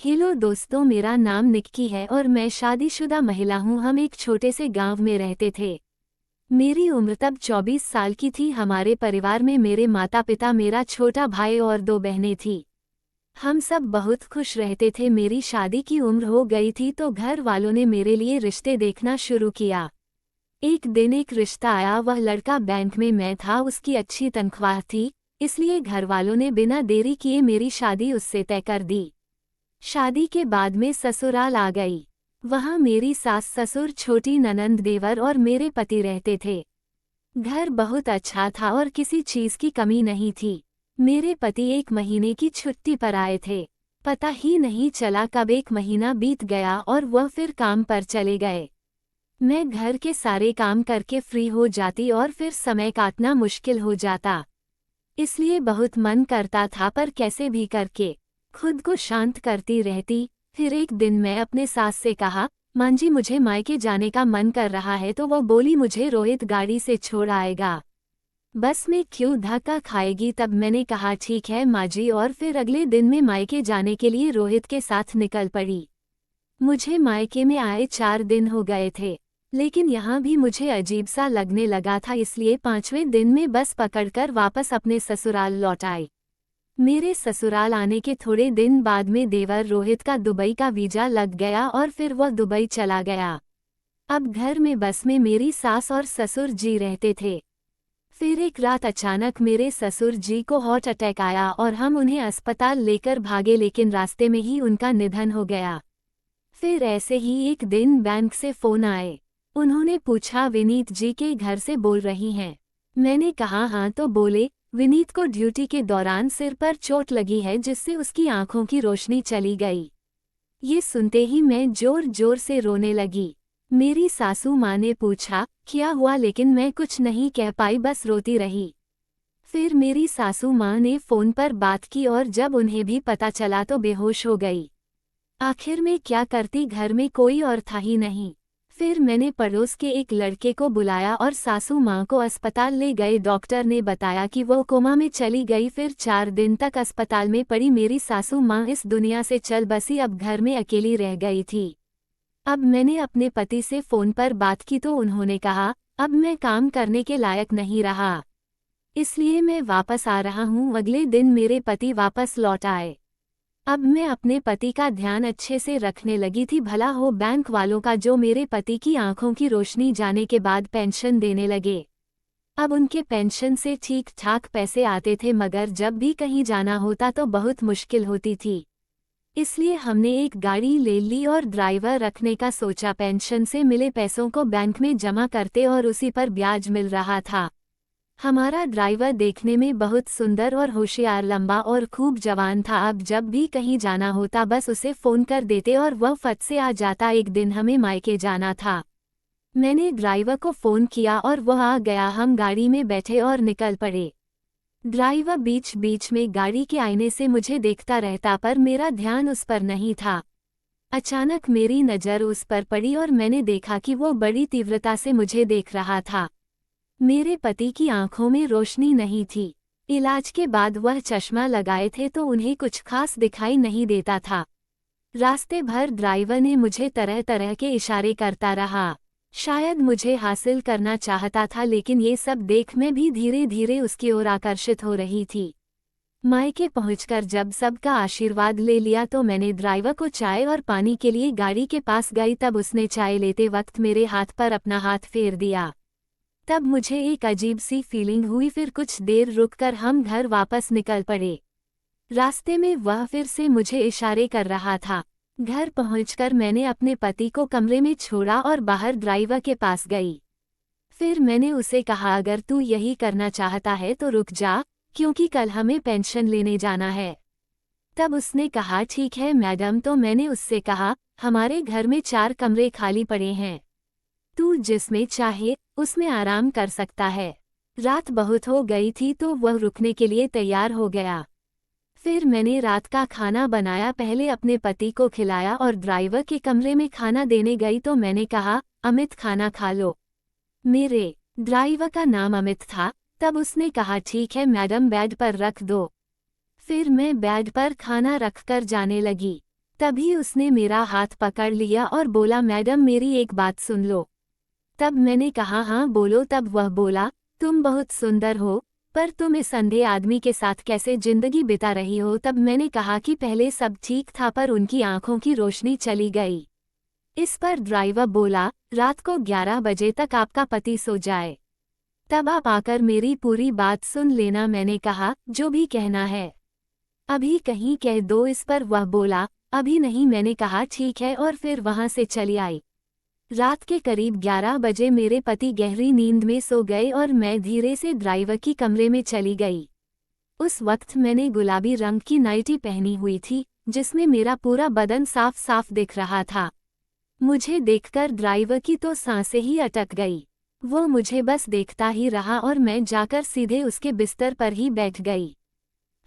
Hello दोस्तों, मेरा नाम निक्की है और मैं शादीशुदा महिला हूँ। हम एक छोटे से गांव में रहते थे। मेरी उम्र तब 24 साल की थी। हमारे परिवार में मेरे माता पिता, मेरा छोटा भाई और 2 बहनें थीं। हम सब बहुत खुश रहते थे। मेरी शादी की उम्र हो गई थी तो घर वालों ने मेरे लिए रिश्ते देखना शुरू किया। एक दिन एक रिश्ता आया। वह लड़का बैंक में मैं था। उसकी अच्छी तनख्वाह थी, इसलिए घर वालों ने बिना देरी किए मेरी शादी उससे तय कर दी। शादी के बाद मैं ससुराल आ गई। वहाँ मेरी सास ससुर, छोटी ननंद, देवर और मेरे पति रहते थे। घर बहुत अच्छा था और किसी चीज की कमी नहीं थी। मेरे पति 1 महीने की छुट्टी पर आए थे। पता ही नहीं चला कब 1 महीना बीत गया और वह फिर काम पर चले गए। मैं घर के सारे काम करके फ्री हो जाती और फिर समय काटना मुश्किल हो जाता। इसलिए बहुत मन करता था, पर कैसे भी करके खुद को शांत करती रहती। फिर एक दिन मैं अपने सास से कहा, मां जी मुझे मायके जाने का मन कर रहा है। तो वो बोली, मुझे रोहित गाड़ी से छोड़ आएगा, बस में क्यों धक्का खाएगी। तब मैंने कहा ठीक है माँ जी, और फिर अगले दिन मैं मायके जाने के लिए रोहित के साथ निकल पड़ी। मुझे मायके में आए 4 दिन हो गए थे, लेकिन यहाँ भी मुझे अजीब सा लगने लगा था। इसलिए 5वें दिन में बस पकड़कर वापस अपने ससुराल लौट आई। मेरे ससुराल आने के थोड़े दिन बाद में देवर रोहित का दुबई का वीजा लग गया और फिर वह दुबई चला गया। अब घर में बस में मेरी सास और ससुर जी रहते थे। फिर एक रात अचानक मेरे ससुर जी को हार्ट अटैक आया और हम उन्हें अस्पताल लेकर भागे, लेकिन रास्ते में ही उनका निधन हो गया। फिर ऐसे ही एक दिन बैंक से फोन आए। उन्होंने पूछा, विनीत जी के घर से बोल रही हैं? मैंने कहा हाँ। तो बोले, विनीत को ड्यूटी के दौरान सिर पर चोट लगी है, जिससे उसकी आंखों की रोशनी चली गई। ये सुनते ही मैं जोर जोर से रोने लगी। मेरी सासू माँ ने पूछा क्या हुआ, लेकिन मैं कुछ नहीं कह पाई, बस रोती रही। फिर मेरी सासू माँ ने फोन पर बात की और जब उन्हें भी पता चला तो बेहोश हो गई। आखिर में क्या करती, घर में कोई और था ही नहीं। फिर मैंने पड़ोस के एक लड़के को बुलाया और सासू माँ को अस्पताल ले गए। डॉक्टर ने बताया कि वो कोमा में चली गई। फिर 4 दिन तक अस्पताल में पड़ी मेरी सासू माँ इस दुनिया से चल बसी। अब घर में अकेली रह गई थी। अब मैंने अपने पति से फोन पर बात की तो उन्होंने कहा, अब मैं काम करने के लायक नहीं रहा, इसलिए मैं वापस आ रहा हूँ। अगले दिन मेरे पति वापस लौट आए। अब मैं अपने पति का ध्यान अच्छे से रखने लगी थी। भला हो बैंक वालों का, जो मेरे पति की आंखों की रोशनी जाने के बाद पेंशन देने लगे। अब उनके पेंशन से ठीक ठाक पैसे आते थे, मगर जब भी कहीं जाना होता तो बहुत मुश्किल होती थी। इसलिए हमने एक गाड़ी ले ली और ड्राइवर रखने का सोचा। पेंशन से मिले पैसों को बैंक में जमा करते और उसी पर ब्याज मिल रहा था। हमारा ड्राइवर देखने में बहुत सुंदर और होशियार, लंबा और खूब जवान था। अब जब भी कहीं जाना होता बस उसे फोन कर देते और वह फट से आ जाता। एक दिन हमें मायके जाना था। मैंने ड्राइवर को फोन किया और वह आ गया। हम गाड़ी में बैठे और निकल पड़े। ड्राइवर बीच बीच में गाड़ी के आईने से मुझे देखता रहता, पर मेरा ध्यान उस पर नहीं था। अचानक मेरी नज़र उस पर पड़ी और मैंने देखा कि वो बड़ी तीव्रता से मुझे देख रहा था। मेरे पति की आंखों में रोशनी नहीं थी। इलाज के बाद वह चश्मा लगाए थे तो उन्हें कुछ खास दिखाई नहीं देता था। रास्ते भर ड्राइवर ने मुझे तरह तरह के इशारे करता रहा। शायद मुझे हासिल करना चाहता था, लेकिन ये सब देख मैं भी धीरे धीरे उसकी ओर आकर्षित हो रही थी। मायके पहुंचकर जब सबका आशीर्वाद ले लिया तो मैंने ड्राइवर को चाय और पानी के लिए गाड़ी के पास गई। तब उसने चाय लेते वक्त मेरे हाथ पर अपना हाथ फेर दिया। तब मुझे एक अजीब सी फीलिंग हुई। फिर कुछ देर रुककर हम घर वापस निकल पड़े। रास्ते में वह फिर से मुझे इशारे कर रहा था। घर पहुंचकर मैंने अपने पति को कमरे में छोड़ा और बाहर ड्राइवर के पास गई। फिर मैंने उसे कहा, अगर तू यही करना चाहता है तो रुक जा, क्योंकि कल हमें पेंशन लेने जाना है। तब उसने कहा ठीक है मैडम। तो मैंने उससे कहा, हमारे घर में 4 कमरे खाली पड़े हैं, तू जिसमें चाहे उसमें आराम कर सकता है। रात बहुत हो गई थी तो वह रुकने के लिए तैयार हो गया। फिर मैंने रात का खाना बनाया, पहले अपने पति को खिलाया और ड्राइवर के कमरे में खाना देने गई तो मैंने कहा, अमित खाना खा लो। मेरे ड्राइवर का नाम अमित था। तब उसने कहा ठीक है मैडम, बेड पर रख दो। फिर मैं बेड पर खाना रखकर जाने लगी। तभी उसने मेरा हाथ पकड़ लिया और बोला, मैडम मेरी एक बात सुन लो। तब मैंने कहा, हाँ बोलो। तब वह बोला, तुम बहुत सुंदर हो, पर तुम इस अंधे आदमी के साथ कैसे जिंदगी बिता रही हो। तब मैंने कहा कि पहले सब ठीक था, पर उनकी आंखों की रोशनी चली गई। इस पर ड्राइवर बोला, रात को 11 बजे तक आपका पति सो जाए, तब आप आकर मेरी पूरी बात सुन लेना। मैंने कहा, जो भी कहना है अभी कहीं कह दो। इस पर वह बोला, अभी नहीं। मैंने कहा, ठीक है, और फिर वहां से चली आई। रात के करीब 11 बजे मेरे पति गहरी नींद में सो गए और मैं धीरे से ड्राइवर की कमरे में चली गई। उस वक्त मैंने गुलाबी रंग की नाइटी पहनी हुई थी, जिसमें मेरा पूरा बदन साफ साफ दिख रहा था। मुझे देखकर ड्राइवर की तो सांसें ही अटक गई। वो मुझे बस देखता ही रहा और मैं जाकर सीधे उसके बिस्तर पर ही बैठ गई।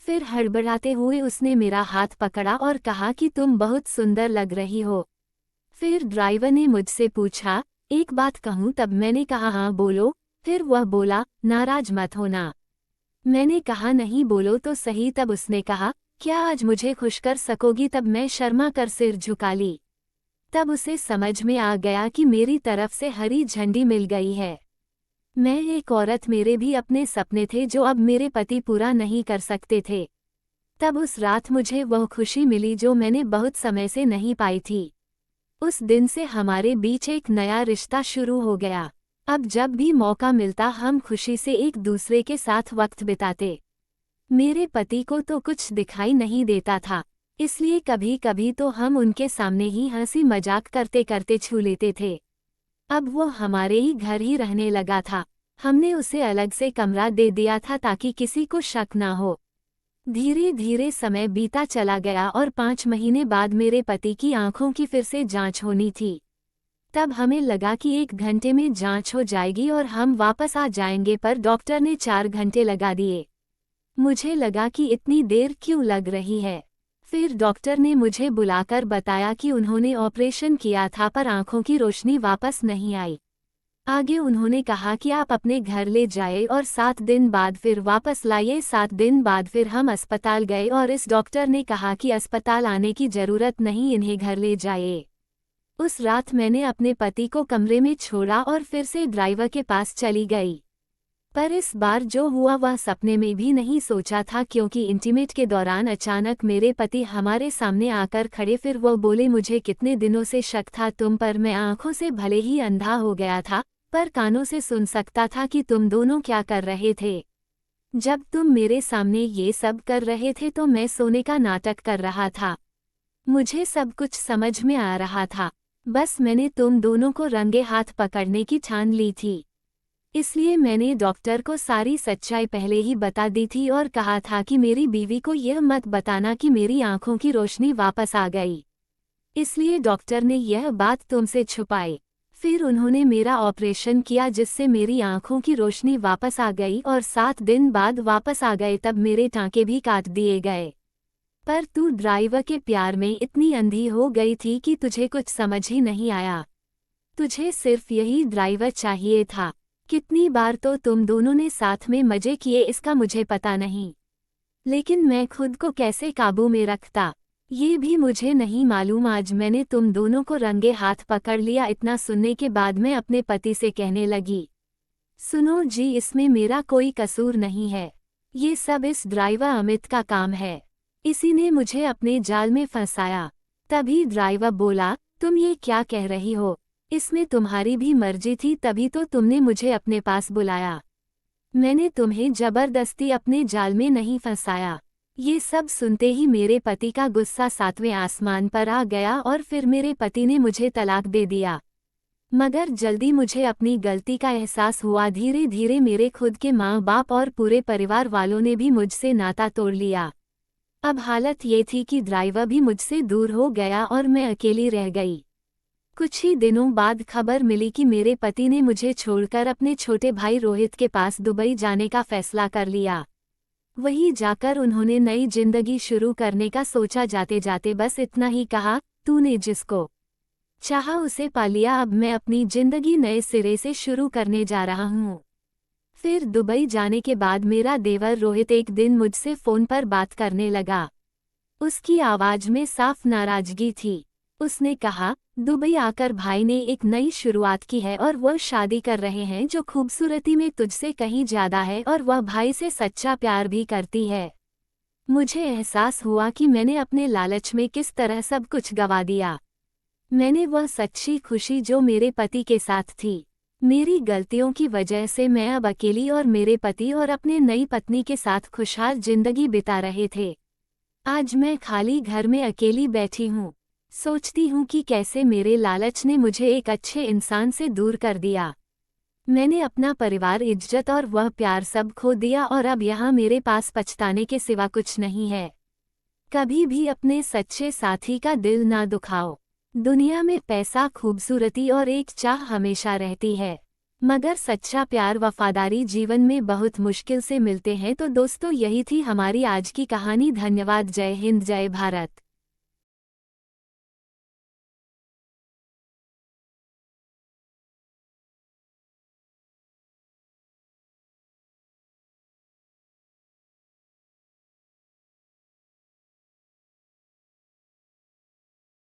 फिर हड़बड़ाते हुए उसने मेरा हाथ पकड़ा और कहा कि तुम बहुत सुंदर लग रही हो। फिर ड्राइवर ने मुझसे पूछा, एक बात कहूँ। तब मैंने कहा, हाँ बोलो। फिर वह बोला, नाराज मत होना। मैंने कहा, नहीं बोलो तो सही। तब उसने कहा, क्या आज मुझे खुश कर सकोगी। तब मैं शर्मा कर सिर झुका ली। तब उसे समझ में आ गया कि मेरी तरफ से हरी झंडी मिल गई है। मैं एक औरत, मेरे भी अपने सपने थे जो अब मेरे पति पूरा नहीं कर सकते थे। तब उस रात मुझे वह खुशी मिली जो मैंने बहुत समय से नहीं पाई थी। उस दिन से हमारे बीच एक नया रिश्ता शुरू हो गया। अब जब भी मौका मिलता हम खुशी से एक दूसरे के साथ वक्त बिताते। मेरे पति को तो कुछ दिखाई नहीं देता था, इसलिए कभी कभी तो हम उनके सामने ही हंसी मजाक करते करते छू लेते थे। अब वो हमारे ही घर ही रहने लगा था। हमने उसे अलग से कमरा दे दिया था ताकि किसी को शक ना हो। धीरे धीरे समय बीता चला गया और 5 महीने बाद मेरे पति की आंखों की फिर से जांच होनी थी। तब हमें लगा कि 1 घंटे में जांच हो जाएगी और हम वापस आ जाएंगे, पर डॉक्टर ने 4 घंटे लगा दिए। मुझे लगा कि इतनी देर क्यों लग रही है। फिर डॉक्टर ने मुझे बुलाकर बताया कि उन्होंने ऑपरेशन किया था पर आंखों की रोशनी वापस नहीं आई। आगे उन्होंने कहा कि आप अपने घर ले जाए और 7 दिन बाद फिर वापस लाइए। 7 दिन बाद फिर हम अस्पताल गए और इस डॉक्टर ने कहा कि अस्पताल आने की ज़रूरत नहीं, इन्हें घर ले जाइए। उस रात मैंने अपने पति को कमरे में छोड़ा और फिर से ड्राइवर के पास चली गई। पर इस बार जो हुआ वह सपने में भी नहीं सोचा था, क्योंकि इंटीमेट के दौरान अचानक मेरे पति हमारे सामने आकर खड़े। फिर वो बोले, मुझे कितने दिनों से शक था तुम पर। मैं आंखों से भले ही अंधा हो गया था, पर कानों से सुन सकता था कि तुम दोनों क्या कर रहे थे। जब तुम मेरे सामने ये सब कर रहे थे तो मैं सोने का नाटक कर रहा था। मुझे सब कुछ समझ में आ रहा था। बस मैंने तुम दोनों को रंगे हाथ पकड़ने की ठान ली थी। इसलिए मैंने डॉक्टर को सारी सच्चाई पहले ही बता दी थी और कहा था कि मेरी बीवी को यह मत बताना कि मेरी आंखों की रोशनी वापस आ गई। इसलिए डॉक्टर ने यह बात तुमसे छुपाई। फिर उन्होंने मेरा ऑपरेशन किया जिससे मेरी आंखों की रोशनी वापस आ गई और 7 दिन बाद वापस आ गए। तब मेरे टांके भी काट दिए गए। पर तू ड्राइवर के प्यार में इतनी अंधी हो गई थी कि तुझे कुछ समझ ही नहीं आया। तुझे सिर्फ यही ड्राइवर चाहिए था। कितनी बार तो तुम दोनों ने साथ में मजे किए इसका मुझे पता नहीं, लेकिन मैं खुद को कैसे काबू में रखता ये भी मुझे नहीं मालूम। आज मैंने तुम दोनों को रंगे हाथ पकड़ लिया। इतना सुनने के बाद मैं अपने पति से कहने लगी, सुनो जी, इसमें मेरा कोई कसूर नहीं है। ये सब इस ड्राइवर अमित का काम है। इसी ने मुझे अपने जाल में फंसाया। तभी ड्राइवर बोला, तुम ये क्या कह रही हो? इसमें तुम्हारी भी मर्जी थी, तभी तो तुमने मुझे अपने पास बुलाया। मैंने तुम्हें जबरदस्ती अपने जाल में नहीं फंसाया। ये सब सुनते ही मेरे पति का गुस्सा 7वें आसमान पर आ गया और फिर मेरे पति ने मुझे तलाक दे दिया। मगर जल्दी मुझे अपनी गलती का एहसास हुआ। धीरे धीरे मेरे खुद के माँ बाप और पूरे परिवार वालों ने भी मुझसे नाता तोड़ लिया। अब हालत ये थी कि ड्राइवर भी मुझसे दूर हो गया और मैं अकेली रह गई। कुछ ही दिनों बाद खबर मिली कि मेरे पति ने मुझे छोड़कर अपने छोटे भाई रोहित के पास दुबई जाने का फैसला कर लिया। वहीं जाकर उन्होंने नई जिंदगी शुरू करने का सोचा। जाते जाते बस इतना ही कहा, तूने जिसको चाहा उसे पा लिया। अब मैं अपनी जिंदगी नए सिरे से शुरू करने जा रहा हूँ। फिर दुबई जाने के बाद मेरा देवर रोहित एक दिन मुझसे फ़ोन पर बात करने लगा। उसकी आवाज में साफ नाराजगी थी। उसने कहा, दुबई आकर भाई ने एक नई शुरुआत की है और वह शादी कर रहे हैं जो खूबसूरती में तुझसे कहीं ज्यादा है, और वह भाई से सच्चा प्यार भी करती है। मुझे एहसास हुआ कि मैंने अपने लालच में किस तरह सब कुछ गंवा दिया। मैंने वह सच्ची खुशी जो मेरे पति के साथ थी। मेरी गलतियों की वजह से मैं अब अकेली और मेरे पति और अपने नई पत्नी के साथ खुशहाल जिंदगी बिता रहे थे। आज मैं खाली घर में अकेली बैठी हूँ। सोचती हूँ कि कैसे मेरे लालच ने मुझे एक अच्छे इंसान से दूर कर दिया। मैंने अपना परिवार, इज्जत और वह प्यार सब खो दिया, और अब यहाँ मेरे पास पछताने के सिवा कुछ नहीं है। कभी भी अपने सच्चे साथी का दिल ना दुखाओ। दुनिया में पैसा, खूबसूरती और एक चाह हमेशा रहती है, मगर सच्चा प्यार, वफादारी जीवन में बहुत मुश्किल से मिलते हैं। तो दोस्तों, यही थी हमारी आज की कहानी। धन्यवाद। जय हिंद, जय भारत।